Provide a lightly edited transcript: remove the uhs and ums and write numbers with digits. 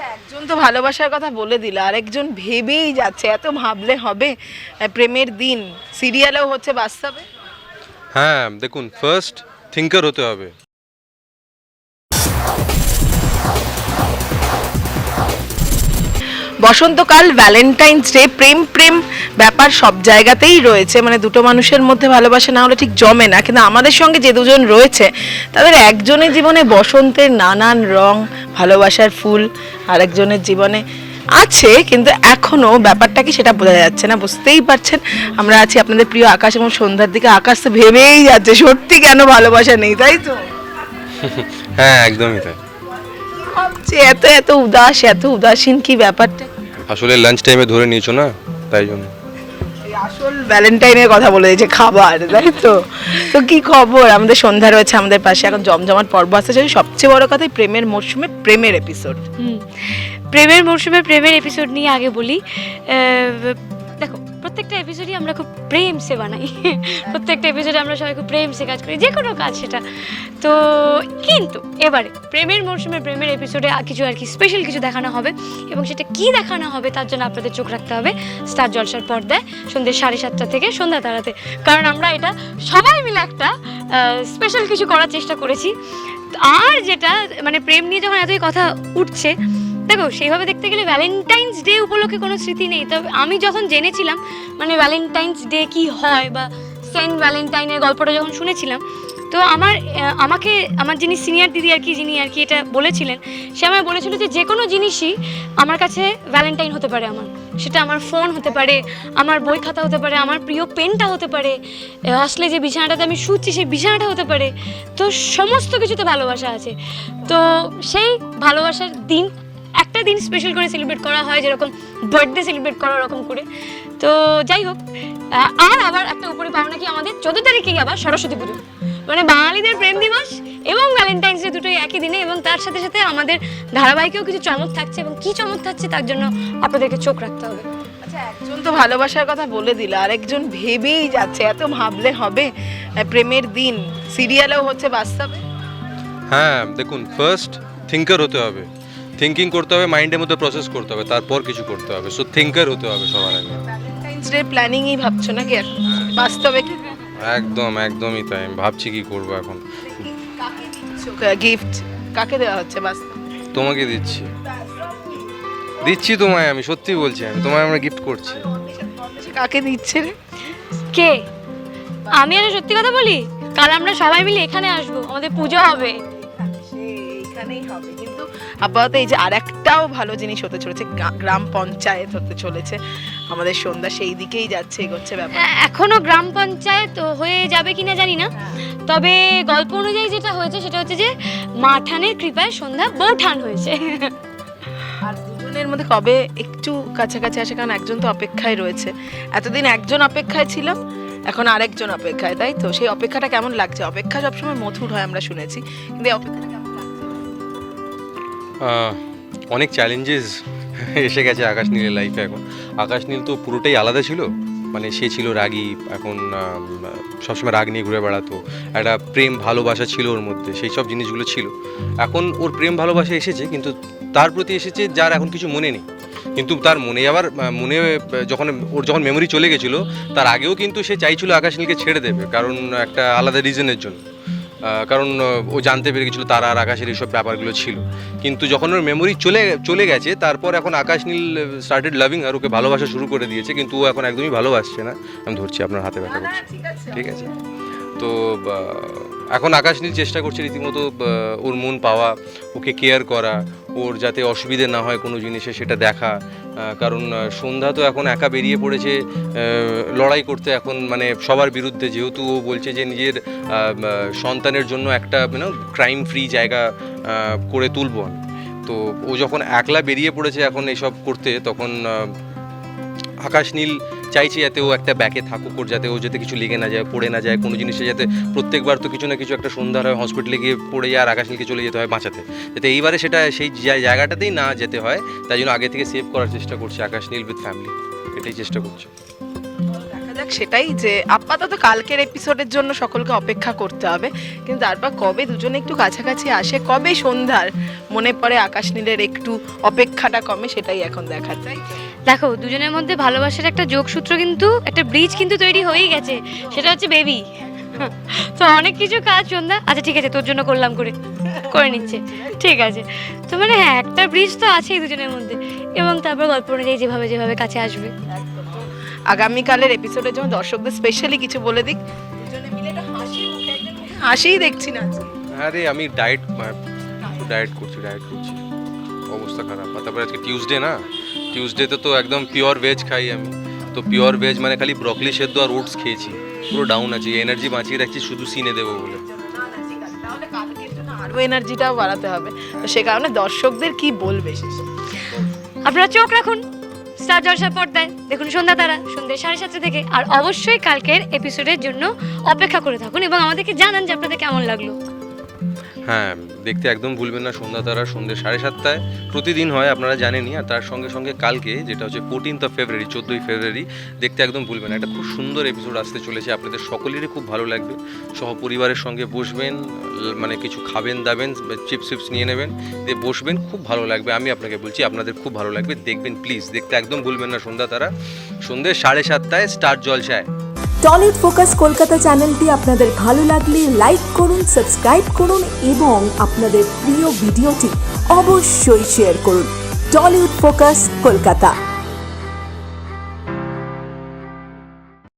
একজন তো ভালোবাসার কথা বলে দিল, আরেকজন ভেবেই যাচ্ছে এত ভাবলে হবে। প্রেমের দিন সিরিয়ালেও হচ্ছে, বাস্তবে হ্যাঁ দেখুন, ফার্স্ট থিঙ্কার হতে হবে। বসন্তকাল, ভ্যালেন্টাইন্স ডে, প্রেম প্রেম ব্যাপার সব জায়গাতেই রয়েছে। মানে দুটো মানুষের মধ্যে ভালোবাসা না হলে ঠিক জমে না। কিন্তু আমাদের সঙ্গে যে দুজন রয়েছে তাদের একজনের জীবনে বসন্তের নানান রং, ভালোবাসার ফুল, আরেকজনের জীবনে আছে, কিন্তু এখনো ব্যাপারটা কি সেটা বোঝা যাচ্ছে না। বুঝতেই পারছেন আমরা আছি আপনাদের প্রিয় আকাশ এবং সন্ধ্যার দিকে। আকাশ তো ভেবেই যাচ্ছে সত্যি কেন ভালোবাসা নেই, তাই তো? হ্যাঁ একদমই তাই। যে এত এত উদাস, এত উদাসীন, কি ব্যাপারটা? আসলে লাঞ্চ টাইমে ধরে নিয়েছো না, তাই জন্য। আসল ভ্যালেন্টাইনের কথা বলে দিয়েছে, খাবার, তাই তো? তো কি খবর? আমাদের সন্ধ্যা রয়েছে আমাদের পাশে, এখন জমজমাট পর্ব আসতে চলেছে। সবচেয়ে বড় কথা প্রেমের মরশুমে প্রেমের এপিসোড। প্রেমের মরশুমে প্রেমের এপিসোড নিয়ে আগে বলি। দেখো, প্রত্যেকটা এপিসোডই আমরা খুব প্রেম সে বানাই। প্রত্যেকটা এপিসোডে আমরা সবাই খুব প্রেম সে কাজ করি, যে কোনো কাজ সেটা। তো কিন্তু এবারে প্রেমের মরশুমে প্রেমের এপিসোডে কিছু আর কি স্পেশাল কিছু দেখানো হবে, এবং সেটা কি দেখানো হবে তার জন্য আপনাদের চোখ রাখতে হবে স্টার জলসার পর্দায় সন্ধ্যে 7:30 থেকে সন্ধ্যা তারাতে। কারণ আমরা এটা সবাই মিলে একটা স্পেশাল কিছু করার চেষ্টা করেছি। আর যেটা মানে প্রেম নিয়ে যখন এতই কথা উঠছে, দেখো সেইভাবে দেখতে গেলে ভ্যালেন্টাইন্স ডে উপলক্ষে কোনো স্মৃতি নেই। তবে আমি যখন জেনেছিলাম মানে ভ্যালেন্টাইন্স ডে কি হয় বা সেন্ট ভ্যালেন্টাইনের গল্পটা যখন শুনেছিলাম, তো আমাকে আমার যিনি সিনিয়র দিদি আর কি, যিনি আর কি এটা বলেছিলেন, সে আমায় বলেছিল যে কোনো জিনিসই আমার কাছে ভ্যালেন্টাইন হতে পারে। আমার সেটা আমার ফোন হতে পারে, আমার বই খাতা হতে পারে, আমার প্রিয় পেনটা হতে পারে, আসলে যে বিছানাটাতে আমি শুচ্ছি সেই বিছানাটা হতে পারে। তো সমস্ত কিছুতে ভালোবাসা আছে। তো সেই ভালোবাসার দিন একটা দিন স্পেশাল করে সেলিব্রেট করা হয়, যেরকম বার্থডে সেলিব্রেট করা ওরকম করে। তো যাই হোক, আর আবার একটা উপরে পাওনা কি, আমাদের 14 তারিখেই আবার সরস্বতী পুজো, মানে বাঙালিদের প্রেম দিবস এবং ভ্যালেন্টাইন্স ডে দুটোই একই দিনে। এবং তার সাথে সাথে আমাদের ধারাবাহিকেও কিছু চমক থাকছে, এবং কি চমক থাকছে তার জন্য আপনাদেরকে চোখ রাখতে হবে। আচ্ছা, একজন তো ভালোবাসার কথা বলে দিল, আরেকজন ভেবেই যাচ্ছে এত ভাবলে হবে। প্রেমের দিন সিরিয়ালেও হচ্ছে, বাস্তবে হ্যাঁ দেখুন, ফার্স্ট থিঙ্কার হতে হবে। থিঙ্কিং করতে হবে, মাইন্ডের মধ্যে প্রসেস করতে হবে, তারপর কিছু করতে হবে। সো থিঙ্কার হতে হবে সবার আগে। ভ্যালেন্টাইন্স ডে প্ল্যানিংই ভাবছো নাকি এখন? বাস্তবে কি একদমই তাই। আমি ভাবছি কি করবো এখন। গিফট কাকে দেওয়া হচ্ছে বাস্তবে? তোমাকে দিচ্ছি তোমায়, আমি সত্যি বলছি, আমি তোমায় আমরা গিফট করছি। কাকে দিচ্ছে রে? কে? আমি আর সত্যি কথা বলি, কাল আমরা সবাই মিলে এখানে আসবো, আমাদের পুজো হবে। এইখানেই হবে। কিন্তু আপাতত এই যে আরেকটাও ভালো জিনিস হতে চলেছে, গ্রাম পঞ্চায়েত হতে চলেছে আমাদের সন্ধ্যা, সেই দিকেই যাচ্ছে, এগোচ্ছে ব্যাপার। এখনো গ্রাম পঞ্চায়েত হয়ে যাবে কিনা জানি না, তবে গল্প অনুযায়ী যেটা হয়েছে সেটা হচ্ছে যে মাঠানের কৃপায় সন্ধ্যা বৌঠান হয়েছে। আর দুজনের মধ্যে কবে একটু কাছাকাছি আসে, কারণ একজন তো অপেক্ষায় রয়েছে। এতদিন একজন অপেক্ষায় ছিল, এখন আরেকজন অপেক্ষায়, তাই তো? সেই অপেক্ষাটা কেমন লাগছে? অপেক্ষা সবসময় মধুর হয় আমরা শুনেছি, কিন্তু এই অপেক্ষাটা কেমন লাগছে? অনেক চ্যালেঞ্জেস এসে গেছে আকাশ নীলের লাইফে। এখন আকাশ নীল তো পুরোটাই আলাদা ছিল। মানে সে ছিল রাগী, এখন সবসময় রাগ নিয়ে ঘুরে বেড়াতো। একটা প্রেম ভালোবাসা ছিল ওর মধ্যে, সেই সব জিনিসগুলো ছিল। এখন ওর প্রেম ভালোবাসা এসেছে, কিন্তু তার প্রতি এসেছে যার এখন কিছু মনে নেই। কিন্তু তার মনে আবার যখন মেমোরি চলে গেছিলো, তার আগেও কিন্তু সে চাইছিল আকাশ নীলকে ছেড়ে দেবে, কারণ একটা আলাদা রিজনের জন্য। কারণ ও জানতে পেরে গেছিলো তার আর আকাশের এইসব ব্যাপারগুলো ছিল। কিন্তু যখন ওর মেমোরি চলে গেছে, তারপর এখন আকাশ নীল স্টার্টেড লাভিং, আর ওকে ভালোবাসা শুরু করে দিয়েছে। কিন্তু ও এখন একদমই ভালোবাসছে না। আমি ধরছি, আপনার হাতে ব্যথা করছে, ঠিক আছে? তো এখন আকাশ নীল চেষ্টা করছে রীতিমতো ওর মন পাওয়া, ওকে কেয়ার করা, ওর যাতে অসুবিধে না হয় কোনো জিনিসে সেটা দেখা। কারণ সন্ধ্যা তো এখন একা বেরিয়ে পড়েছে লড়াই করতে, এখন মানে সবার বিরুদ্ধে। যেহেতু ও বলছে যে নিজের সন্তানের জন্য একটা ক্রাইম ফ্রি জায়গা করে তুলব। তো ও যখন একলা বেরিয়ে পড়েছে এখন এসব করতে, তখন আকাশ নীল চাইছে যাতে ও একটা ব্যাকে থাকুক, ওর যাতে কিছু লেগে না যায়, পড়ে না যায় কোনো জিনিসে, যাতে প্রত্যেকবার তো কিছু না কিছু একটা সন্ধ্যার হয় হসপিটালে গিয়ে পড়ে যায় আর আকাশ নীলকে চলে যেতে হয় বাঁচাতে, যাতে এইবারে সেটা সেই জায়গাটাতেই না যেতে হয়। তাই জন্য আগে থেকে সেভ করার চেষ্টা করছে আকাশ নীল উইথ ফ্যামিলি, এটাই চেষ্টা করছে। দেখা যাক যাক সেটাই, যে আপাতত কালকের এপিসোডের জন্য সকলকে অপেক্ষা করতে হবে, কিন্তু তারপর কবে দুজনে একটু কাছাকাছি আসে, কবে সন্ধ্যার মনে পড়ে আকাশ নীলের একটু অপেক্ষাটা কমে, সেটাই এখন দেখার। তাই দেখো দুজনের মধ্যে ভালোবাসার একটা যোগসূত্র কিন্তু, একটা ব্রিজ কিন্তু তৈরি হয়েই গেছে, সেটা হচ্ছে বেবি। তো অনেক কিছু কাজ সন্ধ্যা, আচ্ছা ঠিক আছে তোর জন্য করলাম করে নিচ্ছে, ঠিক আছে। তো মানে হ্যাঁ একটা ব্রিজ তো আছেই দুজনের মধ্যে, এবং তারপর গল্প অনুযায়ী যেভাবে কাছে আসবে। আগামীকালের এপিসোডের জন্য দর্শকদের স্পেশালি কিছু বলে দিক, দুজনে মিলে একটা হাসি মুখে, একদম হাসিই দেখছি না আজকে। আরে আমি ডায়েট করছি, অবস্থা খারাপ। আর তারপরে আজকে টিউসডে না, টিউসডেতে তো একদম পিওর ভেজ খাই আমি, তো পিওর ভেজ মানে খালি ব্রকলি সেদ্ধ আর ওটস খেয়েছি, পুরো ডাউন আছে, এনার্জি বাঁচিয়ে রাখছি শুধু সিনে দেবো বলে। তাহলে কালকের জন্য আরো এনার্জিটাও বাড়াতে হবে, তো সে কারণে দর্শকদের কি বলবে শেষে? আপনারা চোখ রাখুন স্টার জলসার পর্দায়, দেখুন সন্ধ্যা তারা সন্ধ্যে 7:30 থেকে, আর অবশ্যই কালকের এপিসোডের জন্য অপেক্ষা করে থাকুন এবং আমাদেরকে জানান যে আপনাদের কেমন লাগলো। হ্যাঁ, দেখতে একদম ভুলবেন না সন্ধ্যা তারা, সন্ধ্যে 7:30 প্রতিদিন হয়, আপনারা জানেনই। আর তার সঙ্গে সঙ্গে কালকে যেটা হচ্ছে 14 ফেব্রুয়ারি, 14ই ফেব্রুয়ারি, দেখতে একদম ভুলবেন না। একটা খুব সুন্দর এপিসোড আসতে চলেছে, আপনাদের সকলেরই খুব ভালো লাগবে। সহপরিবারের সঙ্গে বসবেন, মানে কিছু খাবেন দাবেন, চিপস নিয়ে নেবেন, দিয়ে বসবেন, খুব ভালো লাগবে। আমি আপনাকে বলছি আপনাদের খুব ভালো লাগবে, দেখবেন প্লিজ, দেখতে একদম ভুলবেন না সন্ধ্যা তারা, সন্ধ্যে 7:30 স্টার জলসায়। টলিউড ফোকাস কলকাতা চ্যানেলটি আপনাদের ভালো লাগলে লাইক করুন, সাবস্ক্রাইব করুন এবং আপনাদের প্রিয় ভিডিওটি অবশ্যই শেয়ার করুন। Tollywood focus Kolkata.